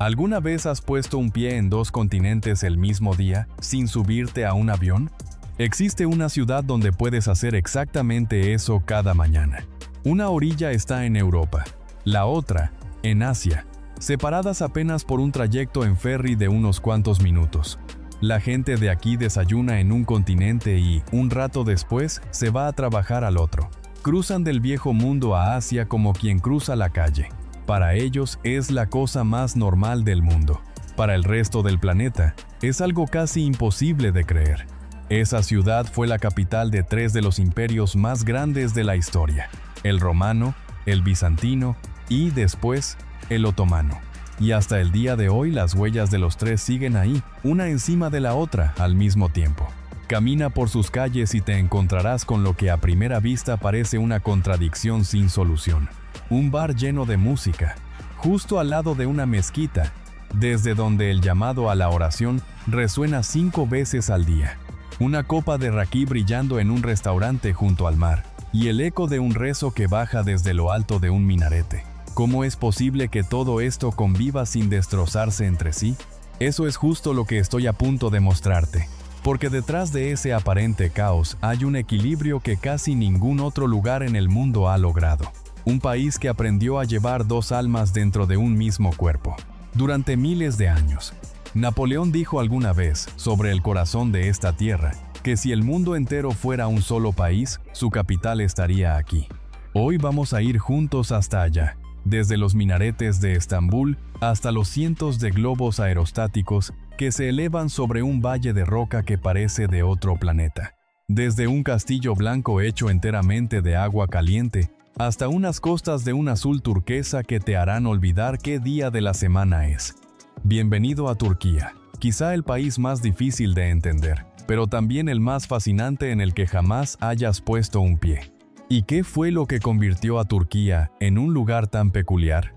¿Alguna vez has puesto un pie en dos continentes el mismo día, sin subirte a un avión? Existe una ciudad donde puedes hacer exactamente eso cada mañana. Una orilla está en Europa, la otra, en Asia, separadas apenas por un trayecto en ferry de unos cuantos minutos. La gente de aquí desayuna en un continente y, un rato después, se va a trabajar al otro. Cruzan del viejo mundo a Asia como quien cruza la calle. Para ellos es la cosa más normal del mundo. Para el resto del planeta, es algo casi imposible de creer. Esa ciudad fue la capital de tres de los imperios más grandes de la historia: el romano, el bizantino y, después, el otomano. Y hasta el día de hoy las huellas de los tres siguen ahí, una encima de la otra al mismo tiempo. Camina por sus calles y te encontrarás con lo que a primera vista parece una contradicción sin solución. Un bar lleno de música, justo al lado de una mezquita, desde donde el llamado a la oración resuena 5 veces al día. Una copa de raquí brillando en un restaurante junto al mar, y el eco de un rezo que baja desde lo alto de un minarete. ¿Cómo es posible que todo esto conviva sin destrozarse entre sí? Eso es justo lo que estoy a punto de mostrarte. Porque detrás de ese aparente caos hay un equilibrio que casi ningún otro lugar en el mundo ha logrado. Un país que aprendió a llevar dos almas dentro de un mismo cuerpo. Durante miles de años. Napoleón dijo alguna vez, sobre el corazón de esta tierra, que si el mundo entero fuera un solo país, su capital estaría aquí. Hoy vamos a ir juntos hasta allá. Desde los minaretes de Estambul hasta los cientos de globos aerostáticos que se elevan sobre un valle de roca que parece de otro planeta. Desde un castillo blanco hecho enteramente de agua caliente, hasta unas costas de un azul turquesa que te harán olvidar qué día de la semana es. Bienvenido a Turquía, quizá el país más difícil de entender, pero también el más fascinante en el que jamás hayas puesto un pie. ¿Y qué fue lo que convirtió a Turquía en un lugar tan peculiar?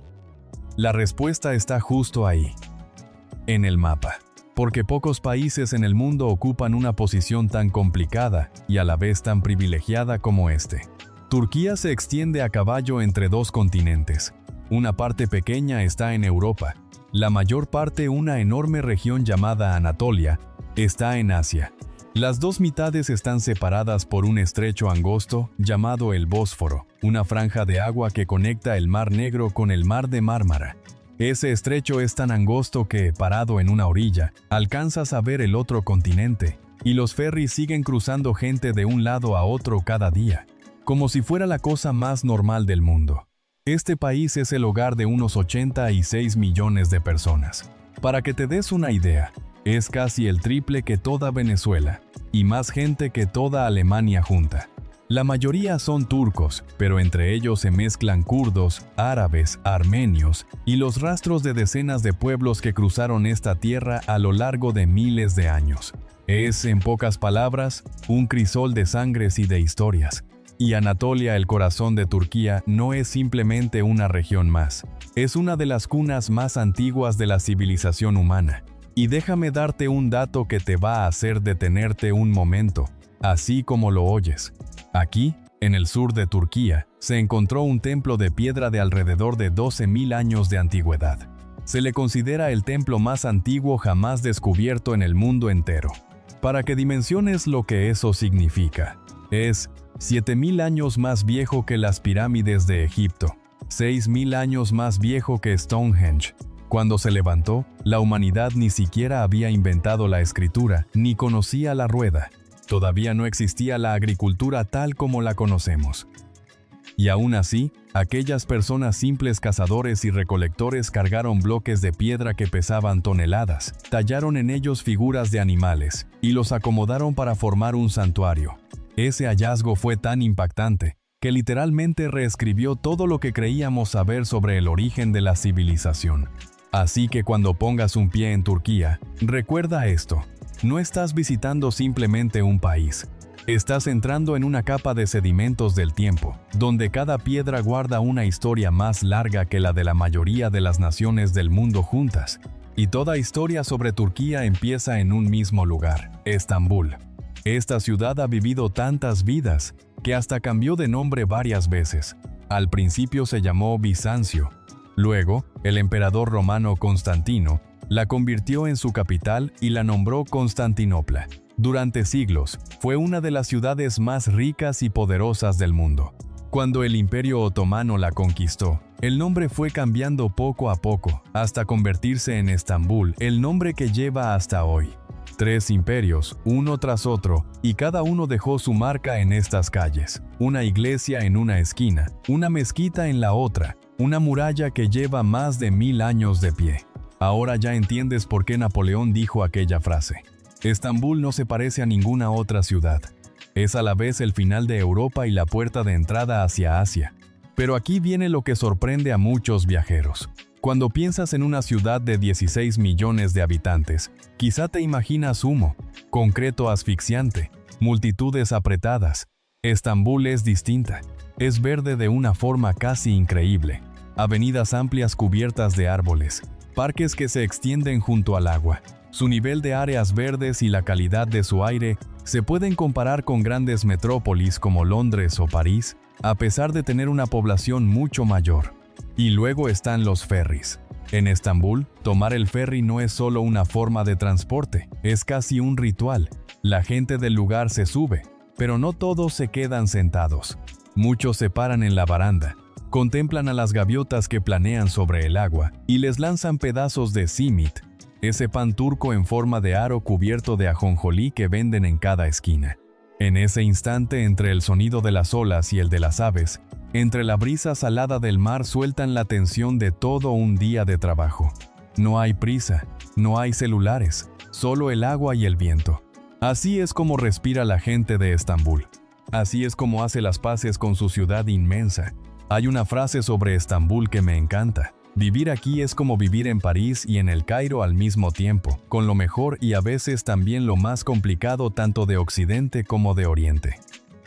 La respuesta está justo ahí, en el mapa. Porque pocos países en el mundo ocupan una posición tan complicada y a la vez tan privilegiada como este. Turquía se extiende a caballo entre dos continentes. Una parte pequeña está en Europa. La mayor parte, una enorme región llamada Anatolia, está en Asia. Las dos mitades están separadas por un estrecho angosto llamado el Bósforo, una franja de agua que conecta el Mar Negro con el Mar de Mármara. Ese estrecho es tan angosto que, parado en una orilla, alcanzas a ver el otro continente, y los ferries siguen cruzando gente de un lado a otro cada día, como si fuera la cosa más normal del mundo. Este país es el hogar de unos 86 millones de personas. Para que te des una idea, es casi el triple que toda Venezuela, y más gente que toda Alemania junta. La mayoría son turcos, pero entre ellos se mezclan kurdos, árabes, armenios y los rastros de decenas de pueblos que cruzaron esta tierra a lo largo de miles de años. Es, en pocas palabras, un crisol de sangres y de historias. Y Anatolia, el corazón de Turquía, no es simplemente una región más. Es una de las cunas más antiguas de la civilización humana. Y déjame darte un dato que te va a hacer detenerte un momento, así como lo oyes. Aquí, en el sur de Turquía, se encontró un templo de piedra de alrededor de 12.000 años de antigüedad. Se le considera el templo más antiguo jamás descubierto en el mundo entero. Para que dimensiones lo que eso significa, es 7.000 años más viejo que las pirámides de Egipto, 6.000 años más viejo que Stonehenge. Cuando se levantó, la humanidad ni siquiera había inventado la escritura, ni conocía la rueda. Todavía no existía la agricultura tal como la conocemos. Y aún así, aquellas personas simples cazadores y recolectores cargaron bloques de piedra que pesaban toneladas, tallaron en ellos figuras de animales, y los acomodaron para formar un santuario. Ese hallazgo fue tan impactante, que literalmente reescribió todo lo que creíamos saber sobre el origen de la civilización. Así que cuando pongas un pie en Turquía, recuerda esto. No estás visitando simplemente un país. Estás entrando en una capa de sedimentos del tiempo, donde cada piedra guarda una historia más larga que la de la mayoría de las naciones del mundo juntas. Y toda historia sobre Turquía empieza en un mismo lugar, Estambul. Esta ciudad ha vivido tantas vidas, que hasta cambió de nombre varias veces. Al principio se llamó Bizancio, Luego, el emperador romano Constantino la convirtió en su capital y la nombró Constantinopla. Durante siglos, fue una de las ciudades más ricas y poderosas del mundo. Cuando el Imperio Otomano la conquistó, el nombre fue cambiando poco a poco, hasta convertirse en Estambul, el nombre que lleva hasta hoy. 3 imperios, uno tras otro, y cada uno dejó su marca en estas calles. Una iglesia en una esquina, una mezquita en la otra, una muralla que lleva más de 1000 años de pie. Ahora ya entiendes por qué Napoleón dijo aquella frase. Estambul no se parece a ninguna otra ciudad. Es a la vez el final de Europa y la puerta de entrada hacia Asia. Pero aquí viene lo que sorprende a muchos viajeros. Cuando piensas en una ciudad de 16 millones de habitantes, quizá te imaginas humo, concreto asfixiante, multitudes apretadas. Estambul es distinta. Es verde de una forma casi increíble. Avenidas amplias cubiertas de árboles, parques que se extienden junto al agua. Su nivel de áreas verdes y la calidad de su aire se pueden comparar con grandes metrópolis como Londres o París, a pesar de tener una población mucho mayor. Y luego están los ferries. En Estambul, tomar el ferry no es solo una forma de transporte, es casi un ritual. La gente del lugar se sube, pero no todos se quedan sentados. Muchos se paran en la baranda, contemplan a las gaviotas que planean sobre el agua y les lanzan pedazos de simit, ese pan turco en forma de aro cubierto de ajonjolí que venden en cada esquina. En ese instante, entre el sonido de las olas y el de las aves, entre la brisa salada del mar, sueltan la tensión de todo un día de trabajo. No hay prisa, no hay celulares, solo el agua y el viento. Así es como respira la gente de Estambul. Así es como hace las paces con su ciudad inmensa. Hay una frase sobre Estambul que me encanta. Vivir aquí es como vivir en París y en El Cairo al mismo tiempo, con lo mejor y a veces también lo más complicado tanto de Occidente como de Oriente.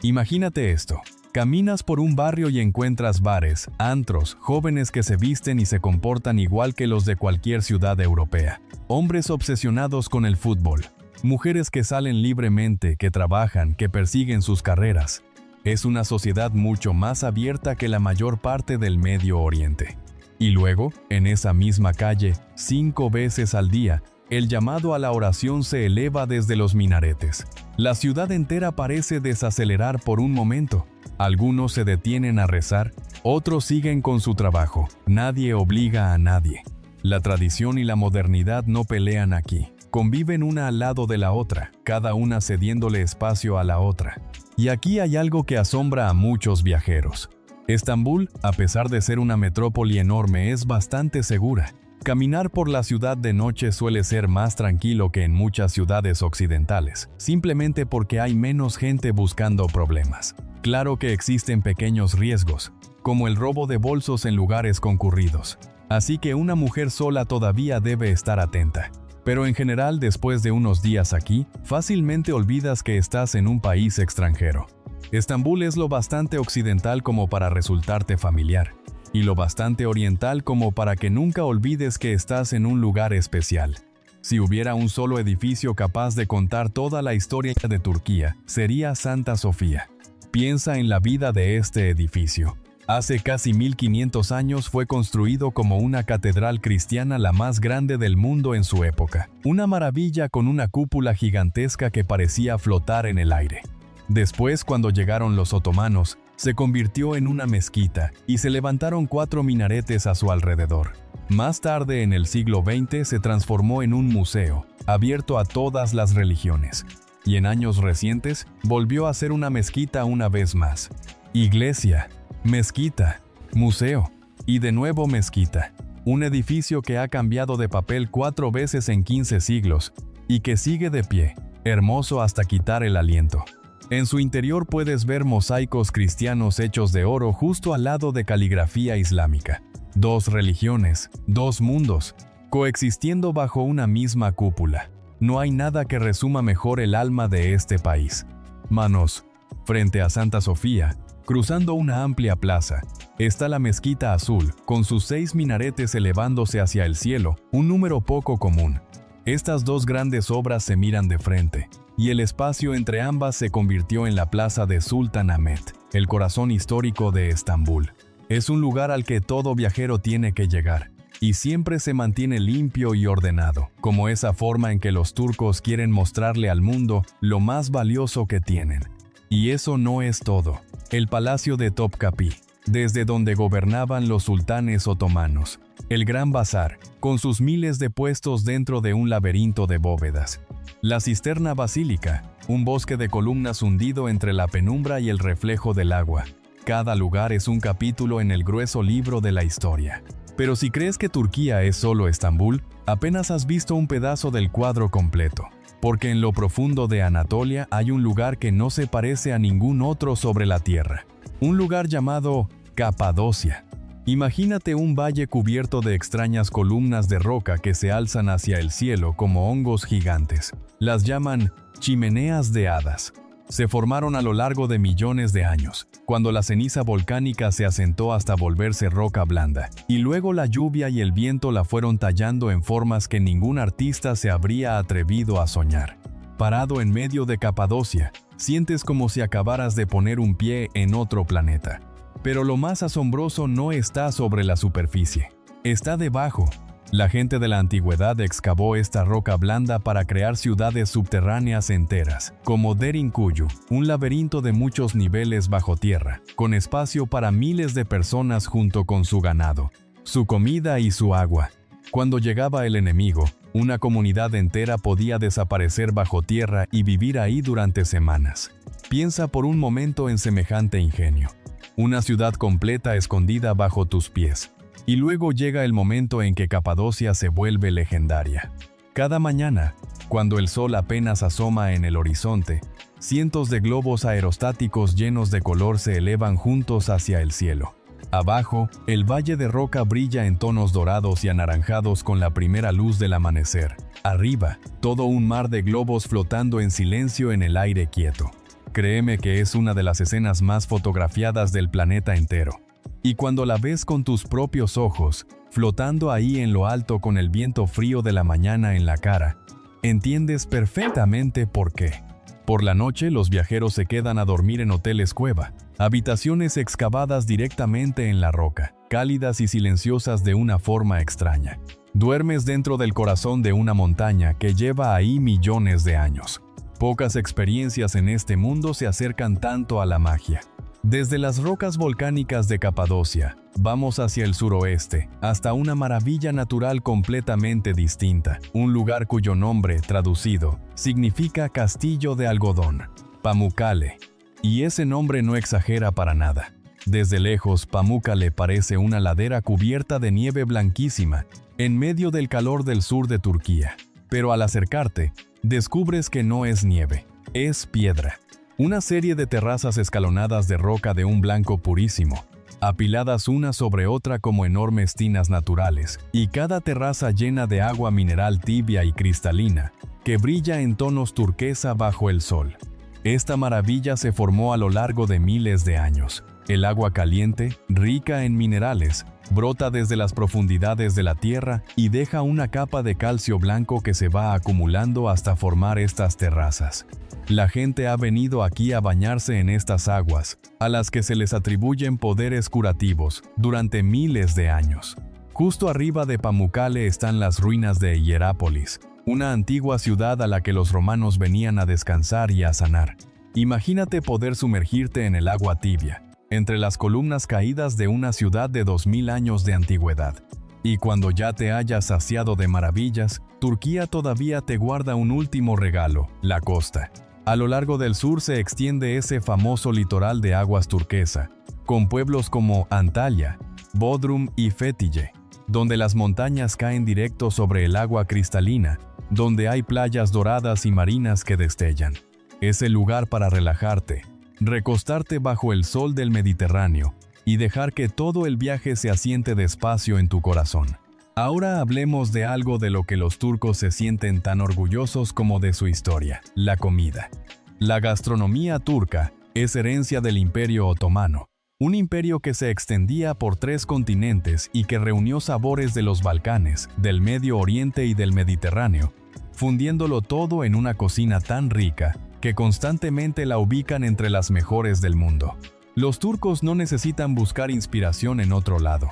Imagínate esto. Caminas por un barrio y encuentras bares, antros, jóvenes que se visten y se comportan igual que los de cualquier ciudad europea. Hombres obsesionados con el fútbol. Mujeres que salen libremente, que trabajan, que persiguen sus carreras. Es una sociedad mucho más abierta que la mayor parte del Medio Oriente. Y luego, en esa misma calle, 5 veces al día, el llamado a la oración se eleva desde los minaretes. La ciudad entera parece desacelerar por un momento. Algunos se detienen a rezar, otros siguen con su trabajo. Nadie obliga a nadie. La tradición y la modernidad no pelean aquí. Conviven una al lado de la otra, cada una cediéndole espacio a la otra. Y aquí hay algo que asombra a muchos viajeros. Estambul, a pesar de ser una metrópoli enorme, es bastante segura. Caminar por la ciudad de noche suele ser más tranquilo que en muchas ciudades occidentales, simplemente porque hay menos gente buscando problemas. Claro que existen pequeños riesgos, como el robo de bolsos en lugares concurridos. Así que una mujer sola todavía debe estar atenta. Pero en general, después de unos días aquí, fácilmente olvidas que estás en un país extranjero. Estambul es lo bastante occidental como para resultarte familiar, y lo bastante oriental como para que nunca olvides que estás en un lugar especial. Si hubiera un solo edificio capaz de contar toda la historia de Turquía, sería Santa Sofía. Piensa en la vida de este edificio. Hace casi 1500 años fue construido como una catedral cristiana, la más grande del mundo en su época. Una maravilla con una cúpula gigantesca que parecía flotar en el aire. Después, cuando llegaron los otomanos, se convirtió en una mezquita y se levantaron 4 minaretes a su alrededor. Más tarde, en el siglo XX, se transformó en un museo, abierto a todas las religiones. Y en años recientes, volvió a ser una mezquita una vez más. Iglesia, mezquita, museo, y de nuevo mezquita. Un edificio que ha cambiado de papel 4 veces en 15 siglos, y que sigue de pie, hermoso hasta quitar el aliento. En su interior puedes ver mosaicos cristianos hechos de oro justo al lado de caligrafía islámica. 2 religiones, 2 mundos, coexistiendo bajo una misma cúpula. No hay nada que resuma mejor el alma de este país. Manos. Frente a Santa Sofía, cruzando una amplia plaza, está la Mezquita Azul, con sus 6 minaretes elevándose hacia el cielo, un número poco común. Estas 2 grandes obras se miran de frente, y el espacio entre ambas se convirtió en la plaza de Sultanahmet, el corazón histórico de Estambul. Es un lugar al que todo viajero tiene que llegar, y siempre se mantiene limpio y ordenado, como esa forma en que los turcos quieren mostrarle al mundo lo más valioso que tienen. Y eso no es todo. El Palacio de Topkapı, desde donde gobernaban los sultanes otomanos. El Gran Bazar, con sus miles de puestos dentro de un laberinto de bóvedas. La Cisterna Basílica, un bosque de columnas hundido entre la penumbra y el reflejo del agua. Cada lugar es un capítulo en el grueso libro de la historia. Pero si crees que Turquía es solo Estambul, apenas has visto un pedazo del cuadro completo. Porque en lo profundo de Anatolia hay un lugar que no se parece a ningún otro sobre la tierra. Un lugar llamado Capadocia. Imagínate un valle cubierto de extrañas columnas de roca que se alzan hacia el cielo como hongos gigantes. Las llaman chimeneas de hadas. Se formaron a lo largo de millones de años, cuando la ceniza volcánica se asentó hasta volverse roca blanda, y luego la lluvia y el viento la fueron tallando en formas que ningún artista se habría atrevido a soñar. Parado en medio de Capadocia, sientes como si acabaras de poner un pie en otro planeta. Pero lo más asombroso no está sobre la superficie, está debajo. La gente de la antigüedad excavó esta roca blanda para crear ciudades subterráneas enteras, como Derinkuyu, un laberinto de muchos niveles bajo tierra, con espacio para miles de personas junto con su ganado, su comida y su agua. Cuando llegaba el enemigo, una comunidad entera podía desaparecer bajo tierra y vivir ahí durante semanas. Piensa por un momento en semejante ingenio. Una ciudad completa escondida bajo tus pies. Y luego llega el momento en que Capadocia se vuelve legendaria. Cada mañana, cuando el sol apenas asoma en el horizonte, cientos de globos aerostáticos llenos de color se elevan juntos hacia el cielo. Abajo, el valle de roca brilla en tonos dorados y anaranjados con la primera luz del amanecer. Arriba, todo un mar de globos flotando en silencio en el aire quieto. Créeme que es una de las escenas más fotografiadas del planeta entero. Y cuando la ves con tus propios ojos, flotando ahí en lo alto con el viento frío de la mañana en la cara, entiendes perfectamente por qué. Por la noche, los viajeros se quedan a dormir en hoteles cueva, habitaciones excavadas directamente en la roca, cálidas y silenciosas de una forma extraña. Duermes dentro del corazón de una montaña que lleva ahí millones de años. Pocas experiencias en este mundo se acercan tanto a la magia. Desde las rocas volcánicas de Capadocia, vamos hacia el suroeste, hasta una maravilla natural completamente distinta, un lugar cuyo nombre, traducido, significa castillo de algodón, Pamukkale. Y ese nombre no exagera para nada. Desde lejos, Pamukkale parece una ladera cubierta de nieve blanquísima, en medio del calor del sur de Turquía. Pero al acercarte, descubres que no es nieve, es piedra. Una serie de terrazas escalonadas de roca de un blanco purísimo, apiladas una sobre otra como enormes tinas naturales, y cada terraza llena de agua mineral tibia y cristalina, que brilla en tonos turquesa bajo el sol. Esta maravilla se formó a lo largo de miles de años. El agua caliente, rica en minerales, brota desde las profundidades de la tierra y deja una capa de calcio blanco que se va acumulando hasta formar estas terrazas. La gente ha venido aquí a bañarse en estas aguas, a las que se les atribuyen poderes curativos, durante miles de años. Justo arriba de Pamukkale están las ruinas de Hierápolis, una antigua ciudad a la que los romanos venían a descansar y a sanar. Imagínate poder sumergirte en el agua tibia, entre las columnas caídas de una ciudad de 2000 años de antigüedad. Y cuando ya te hayas saciado de maravillas, Turquía todavía te guarda un último regalo, la costa. A lo largo del sur se extiende ese famoso litoral de aguas turquesa, con pueblos como Antalya, Bodrum y Fethiye, donde las montañas caen directo sobre el agua cristalina, donde hay playas doradas y marinas que destellan. Es el lugar para relajarte, recostarte bajo el sol del Mediterráneo y dejar que todo el viaje se asiente despacio en tu corazón. Ahora hablemos de algo de lo que los turcos se sienten tan orgullosos como de su historia, la comida. La gastronomía turca es herencia del Imperio Otomano, un imperio que se extendía por 3 continentes y que reunió sabores de los Balcanes, del Medio Oriente y del Mediterráneo, fundiéndolo todo en una cocina tan rica que constantemente la ubican entre las mejores del mundo. Los turcos no necesitan buscar inspiración en otro lado.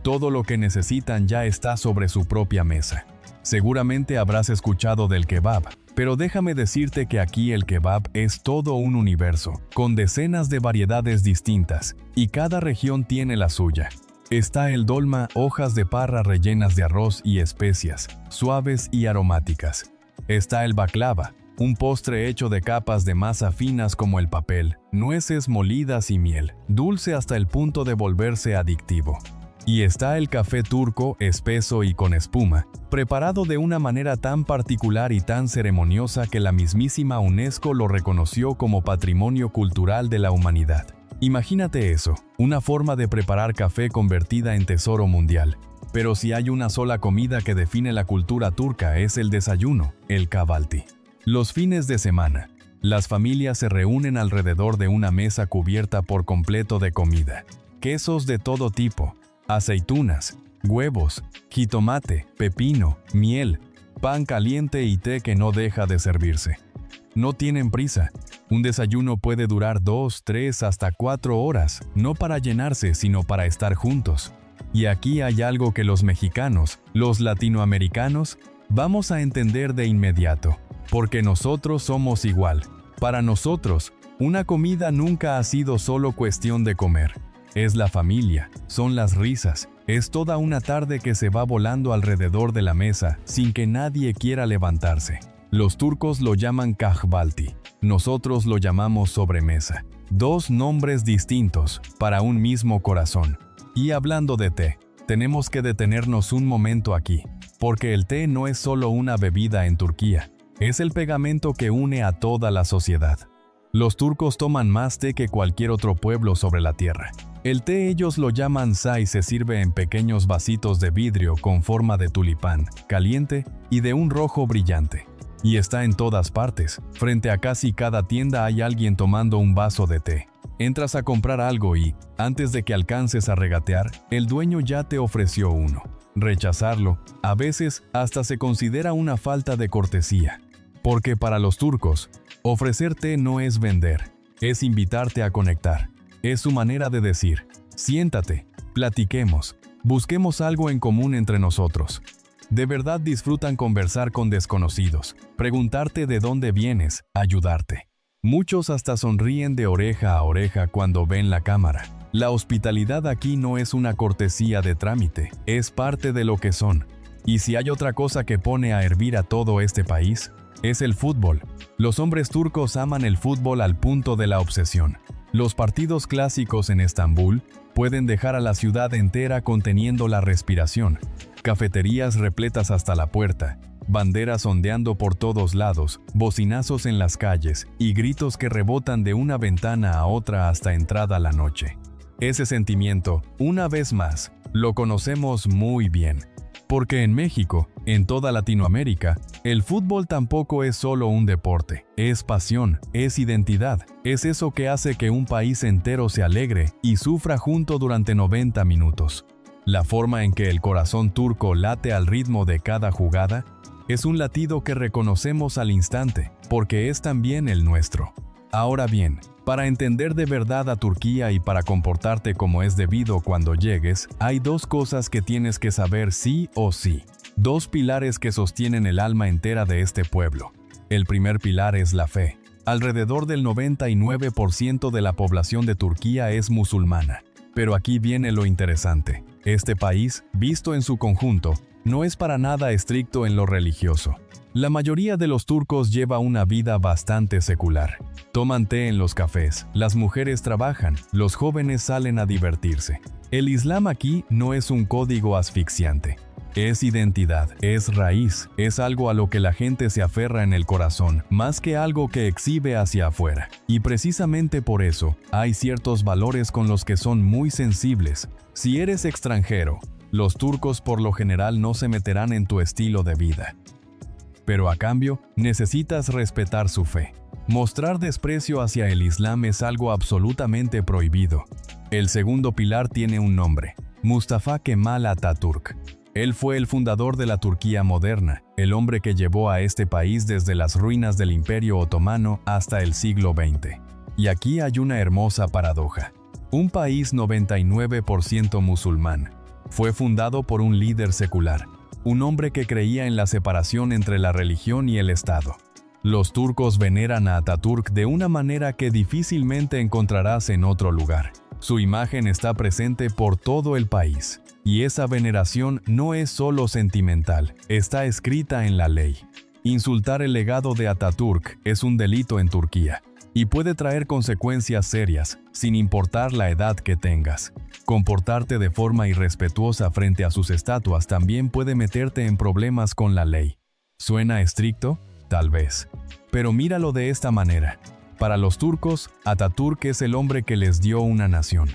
Todo lo que necesitan ya está sobre su propia mesa. Seguramente habrás escuchado del kebab, pero déjame decirte que aquí el kebab es todo un universo, con decenas de variedades distintas, y cada región tiene la suya. Está el dolma, hojas de parra rellenas de arroz y especias, suaves y aromáticas. Está el baklava, un postre hecho de capas de masa finas como el papel, nueces molidas y miel, dulce hasta el punto de volverse adictivo. Y está el café turco, espeso y con espuma, preparado de una manera tan particular y tan ceremoniosa que la mismísima UNESCO lo reconoció como Patrimonio Cultural de la Humanidad. Imagínate eso, una forma de preparar café convertida en tesoro mundial. Pero si hay una sola comida que define la cultura turca es el desayuno, el kahvaltı. Los fines de semana, las familias se reúnen alrededor de una mesa cubierta por completo de comida. Quesos de todo tipo, aceitunas, huevos, jitomate, pepino, miel, pan caliente y té que no deja de servirse. No tienen prisa. Un desayuno puede durar 2, 3, hasta 4 horas, no para llenarse, sino para estar juntos. Y aquí hay algo que los mexicanos, los latinoamericanos, vamos a entender de inmediato, porque nosotros somos igual. Para nosotros, una comida nunca ha sido solo cuestión de comer. Es la familia, son las risas, es toda una tarde que se va volando alrededor de la mesa sin que nadie quiera levantarse. Los turcos lo llaman kahvaltı, nosotros lo llamamos sobremesa. Dos nombres distintos para un mismo corazón. Y hablando de té, tenemos que detenernos un momento aquí, porque el té no es solo una bebida en Turquía, es el pegamento que une a toda la sociedad. Los turcos toman más té que cualquier otro pueblo sobre la tierra. El té ellos lo llaman çay y se sirve en pequeños vasitos de vidrio con forma de tulipán, caliente y de un rojo brillante. Y está en todas partes. Frente a casi cada tienda hay alguien tomando un vaso de té. Entras a comprar algo y, antes de que alcances a regatear, el dueño ya te ofreció uno. Rechazarlo, a veces, hasta se considera una falta de cortesía. Porque para los turcos, ofrecer té no es vender, es invitarte a conectar. Es su manera de decir, siéntate, platiquemos, busquemos algo en común entre nosotros. De verdad disfrutan conversar con desconocidos, preguntarte de dónde vienes, ayudarte. Muchos hasta sonríen de oreja a oreja cuando ven la cámara. La hospitalidad aquí no es una cortesía de trámite, es parte de lo que son. Y si hay otra cosa que pone a hervir a todo este país, es el fútbol. Los hombres turcos aman el fútbol al punto de la obsesión. Los partidos clásicos en Estambul pueden dejar a la ciudad entera conteniendo la respiración. Cafeterías repletas hasta la puerta, banderas ondeando por todos lados, bocinazos en las calles y gritos que rebotan de una ventana a otra hasta entrada la noche. Ese sentimiento, una vez más, lo conocemos muy bien. Porque en México, en toda Latinoamérica, el fútbol tampoco es solo un deporte, es pasión, es identidad, es eso que hace que un país entero se alegre y sufra junto durante 90 minutos. La forma en que el corazón turco late al ritmo de cada jugada es un latido que reconocemos al instante, porque es también el nuestro. Ahora bien, para entender de verdad a Turquía y para comportarte como es debido cuando llegues, hay dos cosas que tienes que saber sí o sí. Dos pilares que sostienen el alma entera de este pueblo. El primer pilar es la fe. Alrededor del 99% de la población de Turquía es musulmana. Pero aquí viene lo interesante. Este país, visto en su conjunto, no es para nada estricto en lo religioso. La mayoría de los turcos lleva una vida bastante secular. Toman té en los cafés, las mujeres trabajan, los jóvenes salen a divertirse. El Islam aquí no es un código asfixiante. Es identidad, es raíz, es algo a lo que la gente se aferra en el corazón, más que algo que exhibe hacia afuera. Y precisamente por eso, hay ciertos valores con los que son muy sensibles. Si eres extranjero, los turcos por lo general no se meterán en tu estilo de vida. Pero a cambio, necesitas respetar su fe. Mostrar desprecio hacia el Islam es algo absolutamente prohibido. El segundo pilar tiene un nombre: Mustafa Kemal Atatürk. Él fue el fundador de la Turquía moderna, el hombre que llevó a este país desde las ruinas del Imperio Otomano hasta el siglo XX. Y aquí hay una hermosa paradoja. Un país 99% musulmán fue fundado por un líder secular, un hombre que creía en la separación entre la religión y el Estado. Los turcos veneran a Atatürk de una manera que difícilmente encontrarás en otro lugar. Su imagen está presente por todo el país. Y esa veneración no es solo sentimental, está escrita en la ley. Insultar el legado de Atatürk es un delito en Turquía y puede traer consecuencias serias, sin importar la edad que tengas. Comportarte de forma irrespetuosa frente a sus estatuas también puede meterte en problemas con la ley. ¿Suena estricto? Tal vez. Pero míralo de esta manera. Para los turcos, Atatürk es el hombre que les dio una nación.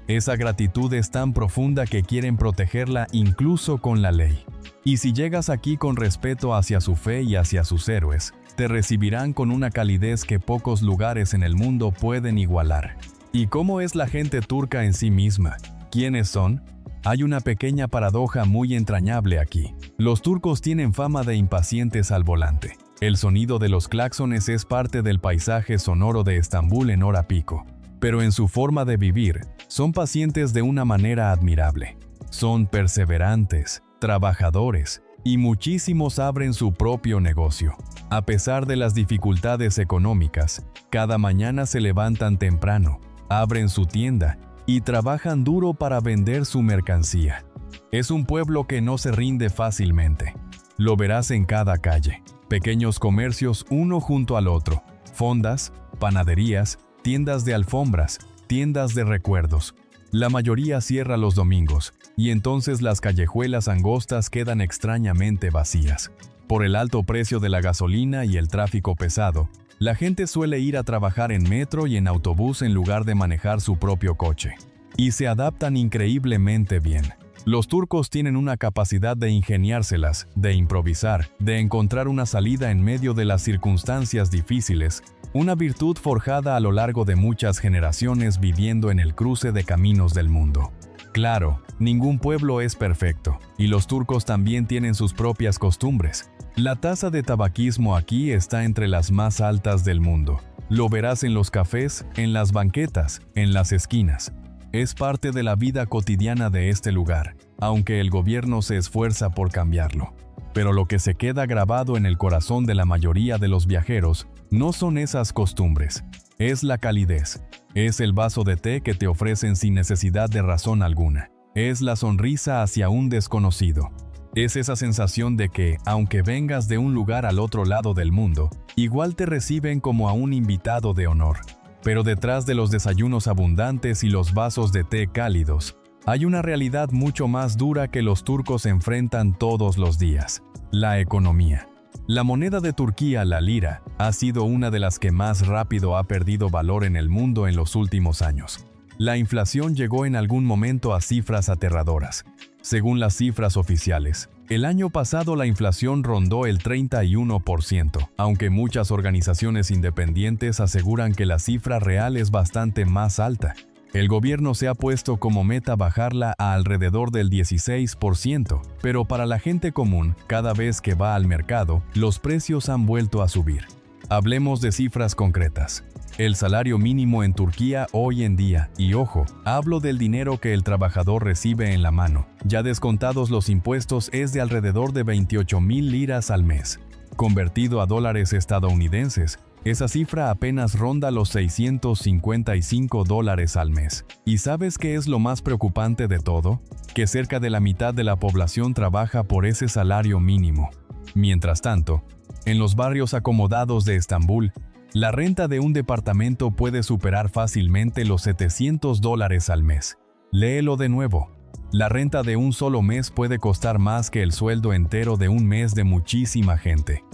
Esa gratitud es tan profunda que quieren protegerla incluso con la ley. Y si llegas aquí con respeto hacia su fe y hacia sus héroes, te recibirán con una calidez que pocos lugares en el mundo pueden igualar. ¿Y cómo es la gente turca en sí misma? ¿Quiénes son? Hay una pequeña paradoja muy entrañable aquí. Los turcos tienen fama de impacientes al volante. El sonido de los claxones es parte del paisaje sonoro de Estambul en hora pico. Pero en su forma de vivir, son pacientes de una manera admirable. Son perseverantes, trabajadores, y muchísimos abren su propio negocio. A pesar de las dificultades económicas, cada mañana se levantan temprano, abren su tienda y trabajan duro para vender su mercancía. Es un pueblo que no se rinde fácilmente. Lo verás en cada calle. Pequeños comercios uno junto al otro, fondas, panaderías, tiendas de alfombras, tiendas de recuerdos. La mayoría cierra los domingos, y entonces las callejuelas angostas quedan extrañamente vacías. Por el alto precio de la gasolina y el tráfico pesado, la gente suele ir a trabajar en metro y en autobús en lugar de manejar su propio coche. Y se adaptan increíblemente bien. Los turcos tienen una capacidad de ingeniárselas, de improvisar, de encontrar una salida en medio de las circunstancias difíciles, una virtud forjada a lo largo de muchas generaciones viviendo en el cruce de caminos del mundo. Claro, ningún pueblo es perfecto, y los turcos también tienen sus propias costumbres. La tasa de tabaquismo aquí está entre las más altas del mundo. Lo verás en los cafés, en las banquetas, en las esquinas. Es parte de la vida cotidiana de este lugar, aunque el gobierno se esfuerza por cambiarlo. Pero lo que se queda grabado en el corazón de la mayoría de los viajeros no son esas costumbres, es la calidez. Es el vaso de té que te ofrecen sin necesidad de razón alguna. Es la sonrisa hacia un desconocido. Es esa sensación de que, aunque vengas de un lugar al otro lado del mundo, igual te reciben como a un invitado de honor. Pero detrás de los desayunos abundantes y los vasos de té cálidos, hay una realidad mucho más dura que los turcos enfrentan todos los días: la economía. La moneda de Turquía, la lira, ha sido una de las que más rápido ha perdido valor en el mundo en los últimos años. La inflación llegó en algún momento a cifras aterradoras. Según las cifras oficiales, el año pasado la inflación rondó el 31%, aunque muchas organizaciones independientes aseguran que la cifra real es bastante más alta. El gobierno se ha puesto como meta bajarla a alrededor del 16%, pero para la gente común, cada vez que va al mercado, los precios han vuelto a subir. Hablemos de cifras concretas. El salario mínimo en Turquía hoy en día, y ojo, hablo del dinero que el trabajador recibe en la mano, ya descontados los impuestos, es de alrededor de 28.000 liras al mes. Convertido a dólares estadounidenses, esa cifra apenas ronda los $655 al mes. ¿Y sabes qué es lo más preocupante de todo? Que cerca de la mitad de la población trabaja por ese salario mínimo. Mientras tanto, en los barrios acomodados de Estambul, la renta de un departamento puede superar fácilmente los $700 al mes. Léelo de nuevo. La renta de un solo mes puede costar más que el sueldo entero de un mes de muchísima gente.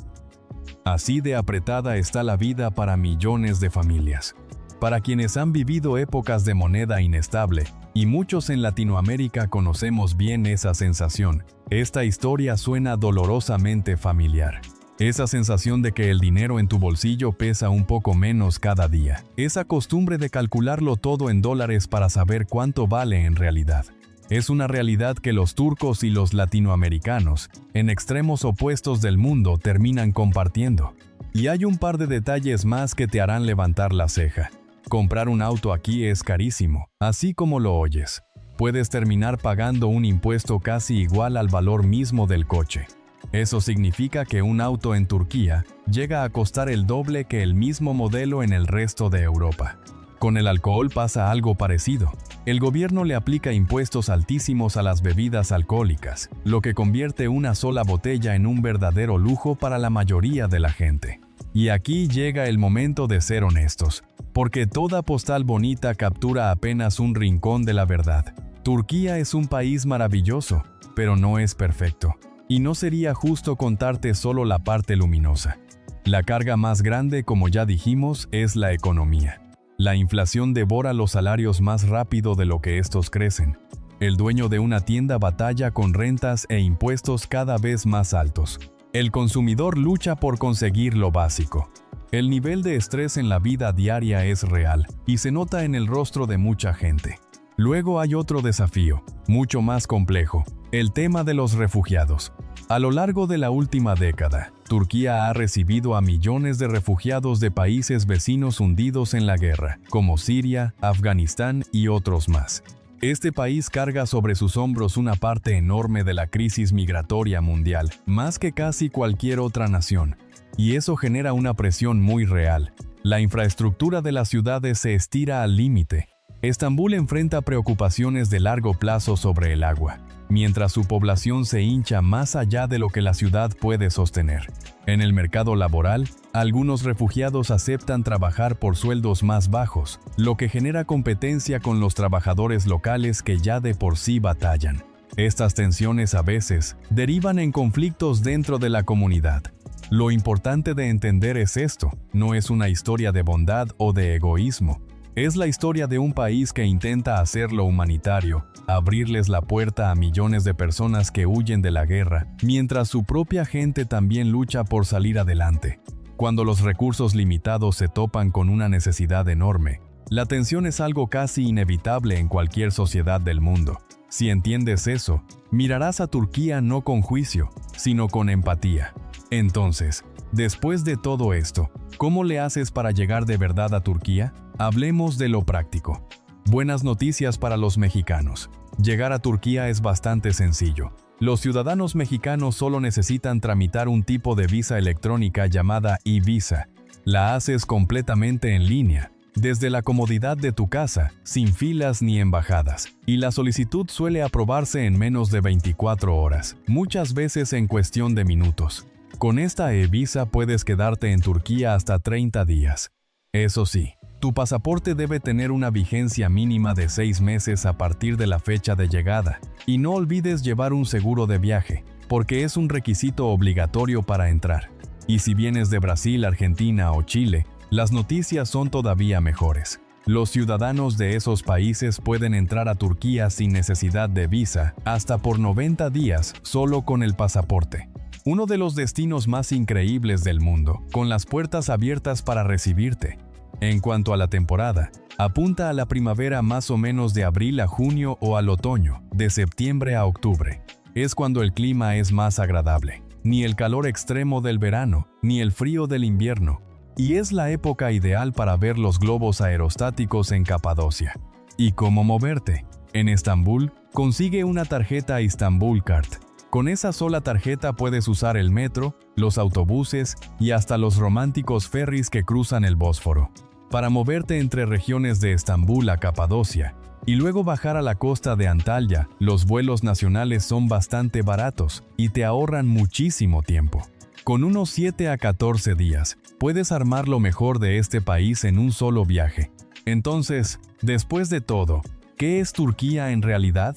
Así de apretada está la vida para millones de familias. Para quienes han vivido épocas de moneda inestable, y muchos en Latinoamérica conocemos bien esa sensación, esta historia suena dolorosamente familiar. Esa sensación de que el dinero en tu bolsillo pesa un poco menos cada día. Esa costumbre de calcularlo todo en dólares para saber cuánto vale en realidad. Es una realidad que los turcos y los latinoamericanos, en extremos opuestos del mundo, terminan compartiendo. Y hay un par de detalles más que te harán levantar la ceja. Comprar un auto aquí es carísimo, así como lo oyes. Puedes terminar pagando un impuesto casi igual al valor mismo del coche. Eso significa que un auto en Turquía llega a costar el doble que el mismo modelo en el resto de Europa. Con el alcohol pasa algo parecido. El gobierno le aplica impuestos altísimos a las bebidas alcohólicas, lo que convierte una sola botella en un verdadero lujo para la mayoría de la gente. Y aquí llega el momento de ser honestos, porque toda postal bonita captura apenas un rincón de la verdad. Turquía es un país maravilloso, pero no es perfecto. Y no sería justo contarte solo la parte luminosa. La carga más grande, como ya dijimos, es la economía. La inflación devora los salarios más rápido de lo que estos crecen. El dueño de una tienda batalla con rentas e impuestos cada vez más altos. El consumidor lucha por conseguir lo básico. El nivel de estrés en la vida diaria es real y se nota en el rostro de mucha gente. Luego hay otro desafío, mucho más complejo, el tema de los refugiados. A lo largo de la última década, Turquía ha recibido a millones de refugiados de países vecinos hundidos en la guerra, como Siria, Afganistán y otros más. Este país carga sobre sus hombros una parte enorme de la crisis migratoria mundial, más que casi cualquier otra nación. Y eso genera una presión muy real. La infraestructura de las ciudades se estira al límite. Estambul enfrenta preocupaciones de largo plazo sobre el agua, mientras su población se hincha más allá de lo que la ciudad puede sostener. En el mercado laboral, algunos refugiados aceptan trabajar por sueldos más bajos, lo que genera competencia con los trabajadores locales que ya de por sí batallan. Estas tensiones a veces derivan en conflictos dentro de la comunidad. Lo importante de entender es esto, no es una historia de bondad o de egoísmo. Es la historia de un país que intenta hacerlo humanitario, abrirles la puerta a millones de personas que huyen de la guerra, mientras su propia gente también lucha por salir adelante. Cuando los recursos limitados se topan con una necesidad enorme, la tensión es algo casi inevitable en cualquier sociedad del mundo. Si entiendes eso, mirarás a Turquía no con juicio, sino con empatía. Entonces, después de todo esto, ¿cómo le haces para llegar de verdad a Turquía? Hablemos de lo práctico. Buenas noticias para los mexicanos. Llegar a Turquía es bastante sencillo. Los ciudadanos mexicanos solo necesitan tramitar un tipo de visa electrónica llamada e-visa. La haces completamente en línea, desde la comodidad de tu casa, sin filas ni embajadas. Y la solicitud suele aprobarse en menos de 24 horas, muchas veces en cuestión de minutos. Con esta e-visa puedes quedarte en Turquía hasta 30 días. Eso sí, tu pasaporte debe tener una vigencia mínima de 6 meses a partir de la fecha de llegada. Y no olvides llevar un seguro de viaje, porque es un requisito obligatorio para entrar. Y si vienes de Brasil, Argentina o Chile, las noticias son todavía mejores. Los ciudadanos de esos países pueden entrar a Turquía sin necesidad de visa, hasta por 90 días, solo con el pasaporte. Uno de los destinos más increíbles del mundo, con las puertas abiertas para recibirte. En cuanto a la temporada, apunta a la primavera más o menos de abril a junio o al otoño, de septiembre a octubre. Es cuando el clima es más agradable. Ni el calor extremo del verano, ni el frío del invierno. Y es la época ideal para ver los globos aerostáticos en Capadocia. ¿Y cómo moverte? En Estambul, consigue una tarjeta Istanbul Card. Con esa sola tarjeta puedes usar el metro, los autobuses y hasta los románticos ferries que cruzan el Bósforo. Para moverte entre regiones de Estambul a Capadocia y luego bajar a la costa de Antalya, los vuelos nacionales son bastante baratos y te ahorran muchísimo tiempo. Con unos 7 a 14 días, puedes armar lo mejor de este país en un solo viaje. Entonces, después de todo, ¿qué es Turquía en realidad?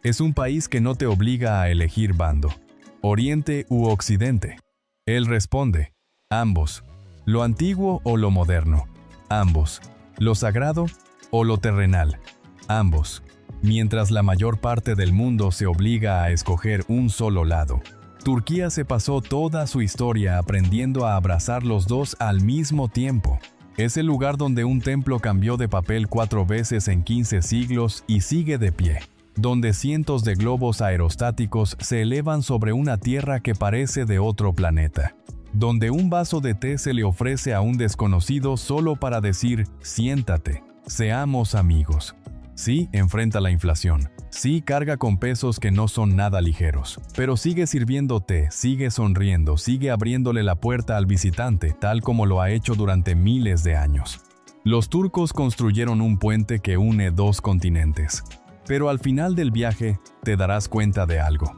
Es un país que no te obliga a elegir bando, Oriente u Occidente. Él responde, ambos. Lo antiguo o lo moderno, ambos. Lo sagrado o lo terrenal, ambos. Mientras la mayor parte del mundo se obliga a escoger un solo lado, Turquía se pasó toda su historia aprendiendo a abrazar los dos al mismo tiempo. Es el lugar donde un templo cambió de papel 4 veces en 15 siglos y sigue de pie. Donde cientos de globos aerostáticos se elevan sobre una tierra que parece de otro planeta. donde un vaso de té se le ofrece a un desconocido solo para decir, siéntate, seamos amigos. Sí, enfrenta la inflación. Sí, carga con pesos que no son nada ligeros. Pero sigue sirviendo té, sigue sonriendo, sigue abriéndole la puerta al visitante, tal como lo ha hecho durante miles de años. Los turcos construyeron un puente que une dos continentes. Pero al final del viaje, te darás cuenta de algo.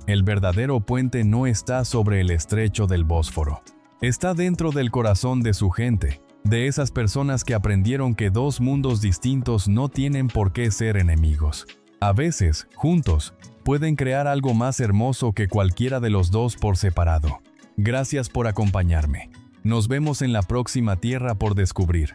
El verdadero puente no está sobre el estrecho del Bósforo. Está dentro del corazón de su gente, de esas personas que aprendieron que dos mundos distintos no tienen por qué ser enemigos. A veces, juntos, pueden crear algo más hermoso que cualquiera de los dos por separado. Gracias por acompañarme. Nos vemos en la próxima tierra por descubrir.